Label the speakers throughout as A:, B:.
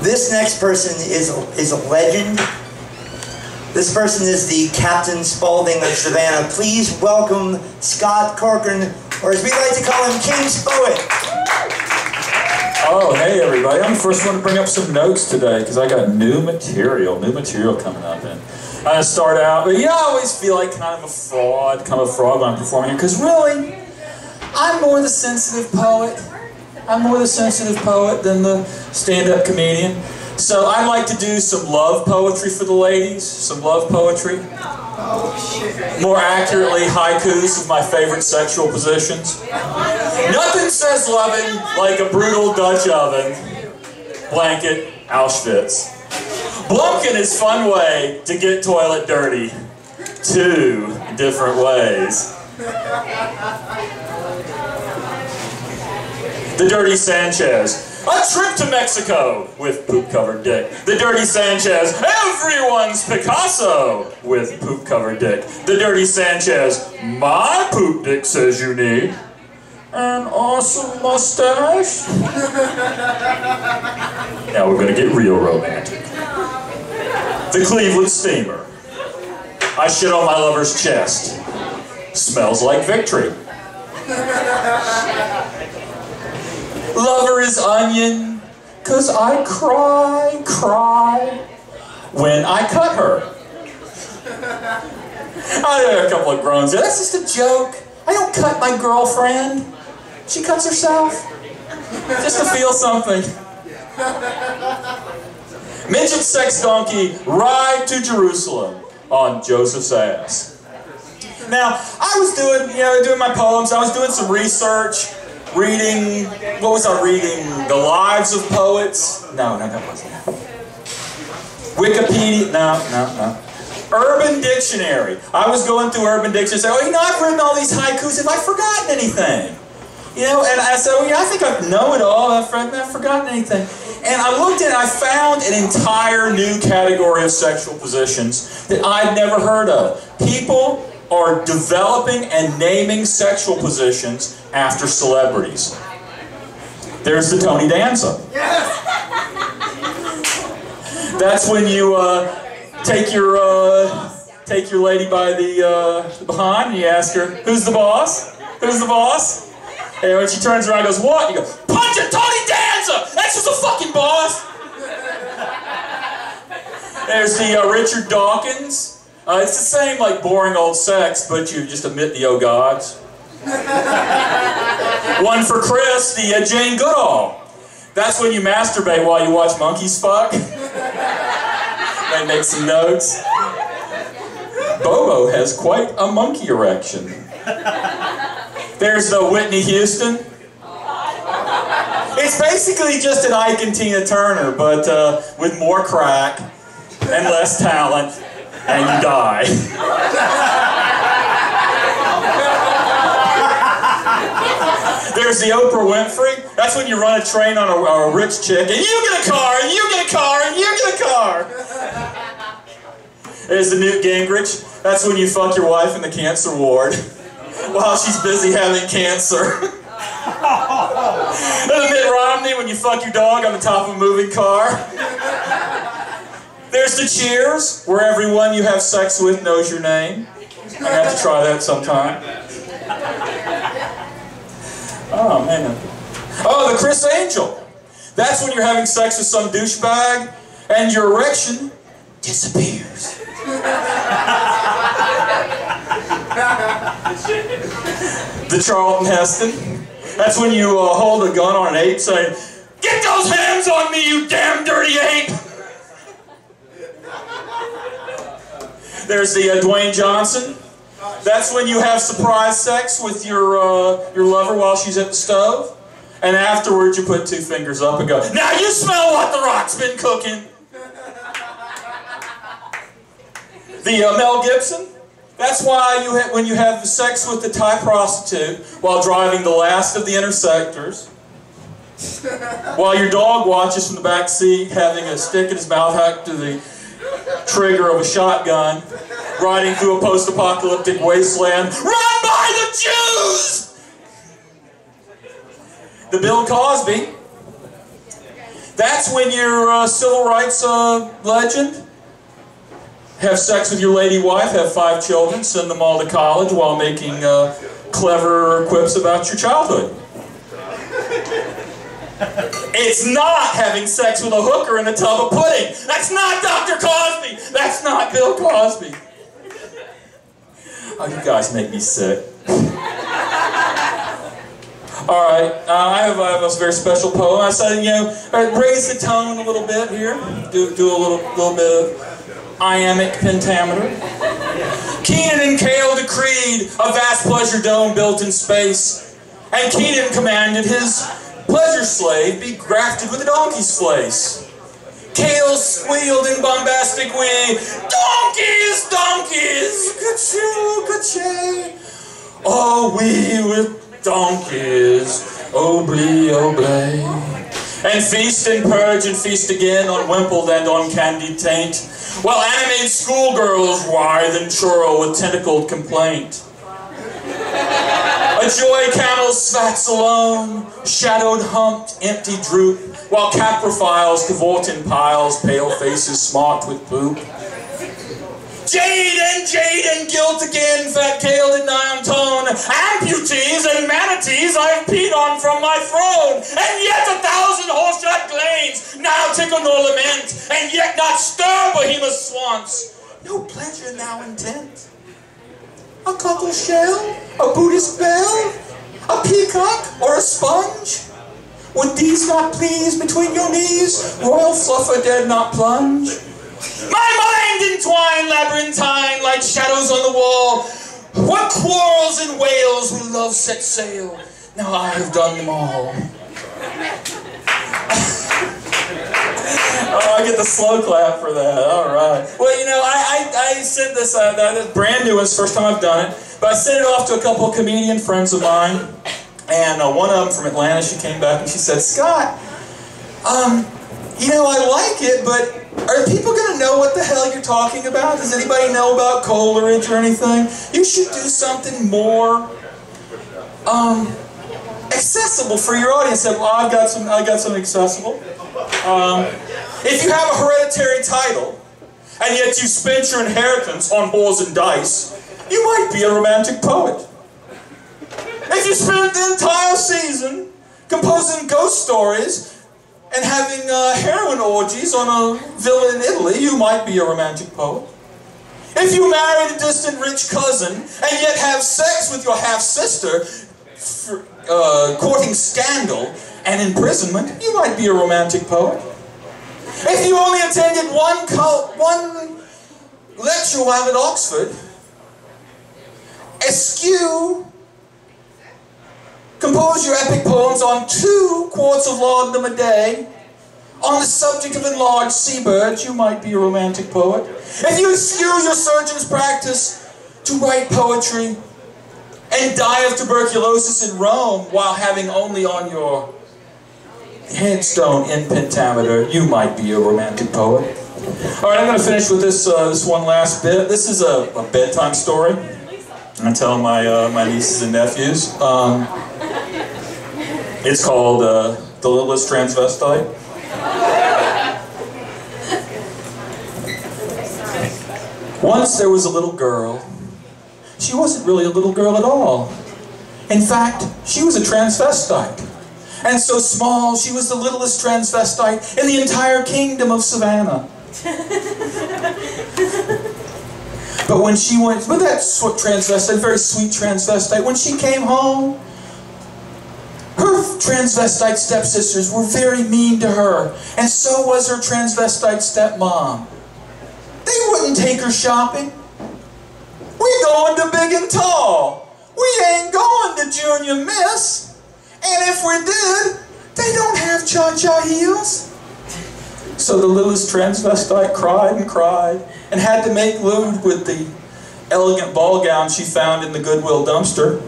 A: This next person is a legend. This person is the Captain Spaulding of Savannah. Please welcome Scott Corcoran, or as we like to call him, King Spo-it.
B: Oh, hey everybody. I'm the first one to bring up some notes today because I got new material coming up. And I'm going to start out, but I always feel like kind of a fraud when I'm performing here, because really, I'm more the sensitive poet. I'm more the sensitive poet than the stand-up comedian. So I like to do some love poetry for the ladies, some love poetry. More accurately, haikus of my favorite sexual positions. Nothing says loving like a brutal Dutch oven, blanket, Auschwitz. Blumpkin is fun way to get toilet dirty. 2 different ways. The Dirty Sanchez. A trip to Mexico with poop-covered dick. The Dirty Sanchez. Everyone's Picasso with poop-covered dick. The Dirty Sanchez. My poop dick says you need an awesome mustache. Now we're gonna get real romantic. The Cleveland Steamer. I shit on my lover's chest. Smells like victory. Lover is onion, 'cause I cry when I cut her. I had a couple of groans there. That's just a joke. I don't cut my girlfriend. She cuts herself. Just to feel something. Midget sex donkey, ride to Jerusalem on Joseph's ass. Now, I was doing my poems. I was doing some research. Reading, what was I reading? The Lives of Poets? No, that wasn't it. Wikipedia? No. Urban Dictionary. I was going through Urban Dictionary and saying, I've written all these haikus. Have I forgotten anything? And I said, I think I know it all. I've forgotten anything. And I looked at it, I found an entire new category of sexual positions that I'd never heard of. People are developing and naming sexual positions after celebrities. There's the Tony Danza. Yes. That's when you take your lady by the behind and you ask her, "Who's the boss? Who's the boss?" And when she turns around and goes, "What?" You go, "Punch it, Tony Danza! That's just a fucking boss!" There's the Richard Dawkins. It's the same like boring old sex, but you just omit the oh gods. One for Chris, the Jane Goodall. That's when you masturbate while you watch monkeys fuck. They make some notes. Bobo has quite a monkey erection. There's the Whitney Houston. It's basically just an Ike and Tina Turner, but with more crack and less talent. And you die. There's the Oprah Winfrey. That's when you run a train on a rich chick, and you get a car, and you get a car, and you get a car. There's the Newt Gingrich. That's when you fuck your wife in the cancer ward while she's busy having cancer. There's the Mitt Romney when you fuck your dog on the top of a moving car. There's the Cheers, where everyone you have sex with knows your name. I'm gonna have to try that sometime. Oh, man. Oh, the Chris Angel. That's when you're having sex with some douchebag and your erection disappears. The Charlton Heston. That's when you hold a gun on an ape saying, "Get those hands on me, you damn dirty ape!" There's the Dwayne Johnson. That's when you have surprise sex with your lover while she's at the stove. And afterwards you put 2 fingers up and go, "Now you smell what the Rock's been cooking." The Mel Gibson. That's why when you have sex with the Thai prostitute while driving the last of the intersectors, while your dog watches from the back seat having a stick in his mouth hacked to the trigger of a shotgun, riding through a post-apocalyptic wasteland. Run by the Jews! The Bill Cosby. That's when you're a civil rights legend. Have sex with your lady wife, have 5 children, send them all to college while making clever quips about your childhood. It's not having sex with a hooker in a tub of pudding. That's not Dr. Cosby. That's not Bill Cosby. Oh, you guys make me sick. All right, I have a very special poem. I said, you know, raise the tone a little bit here. Do a little bit of iambic pentameter. Kenan and Kale decreed a vast pleasure dome built in space, and Kenan commanded his pleasure slave be grafted with a donkey's fleece. Kale squealed in bombastic wee, donkeys, donkeys, ka-choo, ka-chay. Oh, we with donkeys, obli, oblay. And feast and purge and feast again on wimpled and on candied taint, while animated schoolgirls writhe and churl with tentacled complaint. A joy camel svats alone, shadowed, humped, empty droop, while caprophiles cavort in piles, pale faces smocked with poop. Jade and guilt again, fat Kale did nigh on tone. Amputees and manatees I've peed on from my throne, and yet 1,000 horse-shot glains now tickle no lament, and yet not stir behemoth swans. No pleasure now intent. A cockle shell, a Buddhist bell, a peacock, or a sponge? Would these not please between your knees, royal fluffer dared not plunge? My mind entwined labyrinthine like shadows on the wall. What quarrels and wails when love set sail? Now I have done them all. Oh, I get the slow clap for that. All right. Well, you know, I sent this brand new. It's the first time I've done it, but I sent it off to a couple of comedian friends of mine, and one of them from Atlanta. She came back and she said, "Scott, you know, I like it, but are people going to know what the hell you're talking about? Does anybody know about Coleridge or anything? You should do something more accessible for your audience." I said, "Well, I got some accessible. If you have a hereditary title, and yet you spent your inheritance on whores and dice, you might be a romantic poet. If you spent the entire season composing ghost stories and having heroin orgies on a villa in Italy, you might be a romantic poet. If you married a distant rich cousin and yet have sex with your half-sister, courting scandal and imprisonment, you might be a romantic poet. If you only attended one lecture while at Oxford, eschew, compose your epic poems on 2 quarts of laudanum a day, on the subject of enlarged seabirds, you might be a romantic poet. If you eschew your surgeon's practice to write poetry and die of tuberculosis in Rome while having only on your headstone in pentameter, you might be a romantic poet." All right, I'm going to finish with this one last bit. This is a bedtime story I tell my nieces and nephews. It's called The Littlest Transvestite. Once there was a little girl. She wasn't really a little girl at all. In fact, she was a transvestite. And so small, she was the littlest transvestite in the entire kingdom of Savannah. But when she went, but that transvestite, very sweet transvestite, when she came home, her transvestite stepsisters were very mean to her, and so was her transvestite stepmom. They wouldn't take her shopping. "We going to Big and Tall. We ain't going to Junior Miss. And if we did, they don't have cha-cha heels." So the littlest transvestite cried and cried and had to make lewd with the elegant ball gown she found in the Goodwill dumpster.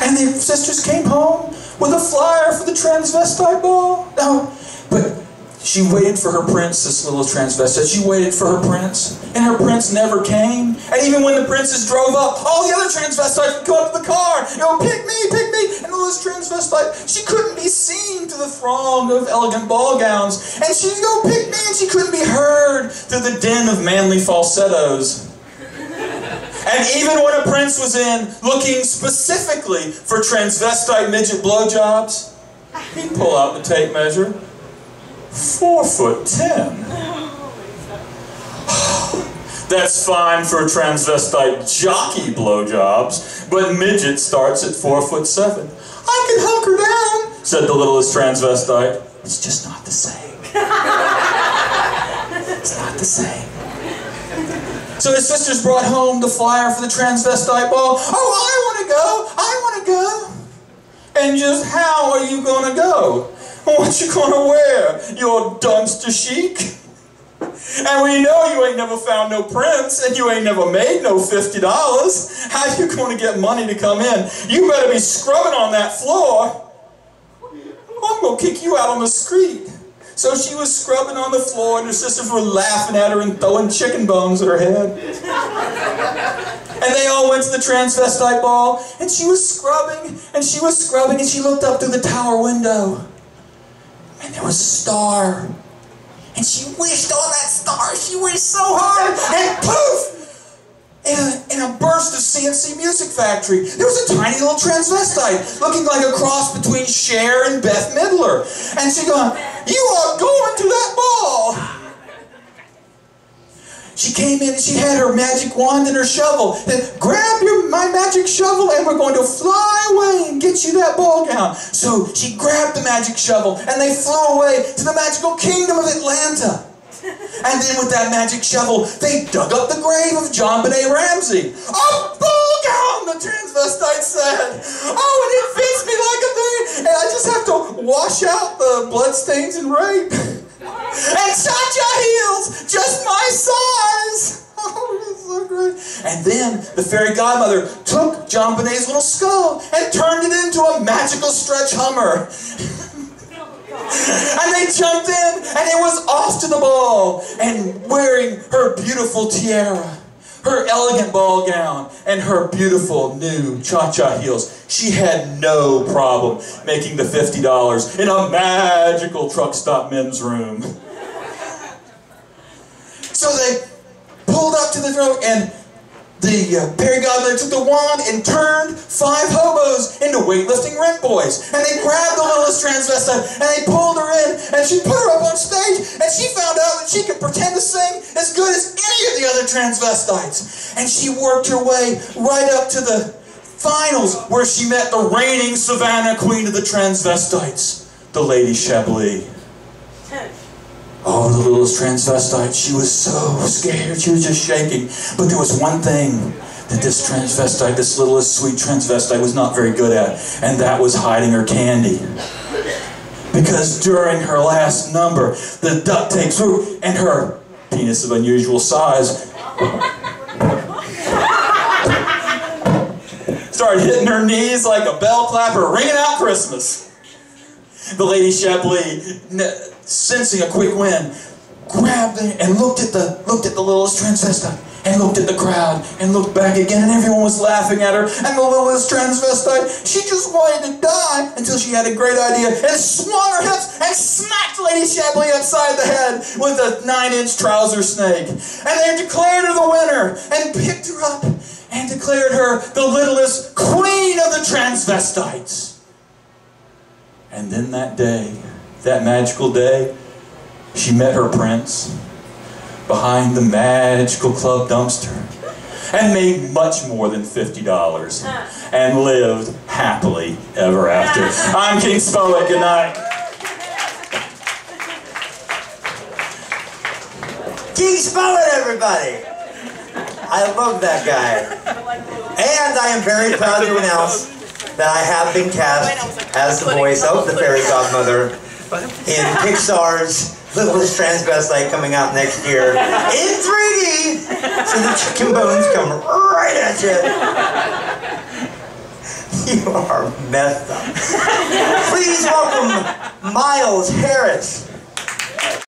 B: And the sisters came home with a flyer for the transvestite ball. No, but she waited for her prince, this little transvestite. She waited for her prince, and her prince never came. And even when the princes drove up, all the other transvestites would go up to the car, "Pick me, pick me." And the little transvestite, she couldn't be seen to the throng of elegant ball gowns, and she'd go pick me, and she couldn't be heard through the din of manly falsettos. And even when a prince was in, looking specifically for transvestite midget blowjobs, he'd pull out the tape measure. 4'10". That's fine for transvestite jockey blowjobs, but midget starts at 4'7". I can hunker down, said the littlest transvestite. It's just not the same. It's not the same. So his sisters brought home the flyer for the transvestite ball. Oh, I want to go. And just how are you going to go? What you going to wear? Your dumpster chic? And we know you ain't never found no prince, and you ain't never made no $50. How you going to get money to come in? You better be scrubbing on that floor. I'm going to kick you out on the street. So she was scrubbing on the floor, and her sisters were laughing at her and throwing chicken bones at her head. And they all went to the transvestite ball, and she was scrubbing, and she was scrubbing, and she looked up through the tower window. And there was a star. And she wished on that star. She wished so hard, and poof! In a burst of CNC Music Factory, there was a tiny little transvestite looking like a cross between Cher and Beth Midler. And she going, you are going to that ball. She came in and she had her magic wand and her shovel. And grab my magic shovel and we're going to fly away and get you that ball gown. So she grabbed the magic shovel and they flew away to the magical kingdom of Atlanta. And then with that magic shovel, they dug up the grave of John Benet Ramsey. A ball gown, the transvestite said. Oh, and it fits me like a thing. And I just have to wash out the bloodstains and rape. And cha-cha heels, just my size. Oh, that's so great. And then the fairy godmother took John Benet's little skull and turned it into a magical stretch Hummer. And they jumped in, and it was off to the ball, and wearing her beautiful tiara, her elegant ball gown, and her beautiful new cha-cha heels. She had no problem making the $50 in a magical truck stop men's room. So they pulled up to the door, and the fairy godmother took the wand and turned 5 hobos into weightlifting rent boys. And they grabbed the littlest transvestite and they pulled her in and she put her up on stage and she found out that she could pretend to sing as good as any of the other transvestites. And she worked her way right up to the finals where she met the reigning Savannah queen of the transvestites, the Lady Chablis. Oh, the littlest transvestite, she was so scared, she was just shaking. But there was one thing that this transvestite, this littlest sweet transvestite was not very good at, and that was hiding her candy. Because during her last number, the duct tape through, and her penis of unusual size started hitting her knees like a bell clapper ringing out Christmas. The Lady Chablis, sensing a quick win, grabbed it and looked at the littlest transvestite and looked at the crowd and looked back again, and everyone was laughing at her. And the littlest transvestite, she just wanted to die until she had a great idea and swung her hips and smacked Lady Chablis upside the head with a 9-inch trouser snake. And they declared her the winner and picked her up and declared her the littlest queen of the transvestites. And then that day, that magical day, she met her prince behind the magical club dumpster and made much more than $50 and lived happily ever after. I'm King Spo-it. Good night.
A: King Spo-it, everybody. I love that guy. And I am very proud to announce that I have been cast as the voice of the fairy godmother in Pixar's Littlest Transvestite coming out next year in 3D. So the chicken bones come right at you. You are messed up. Please welcome Miles Harris.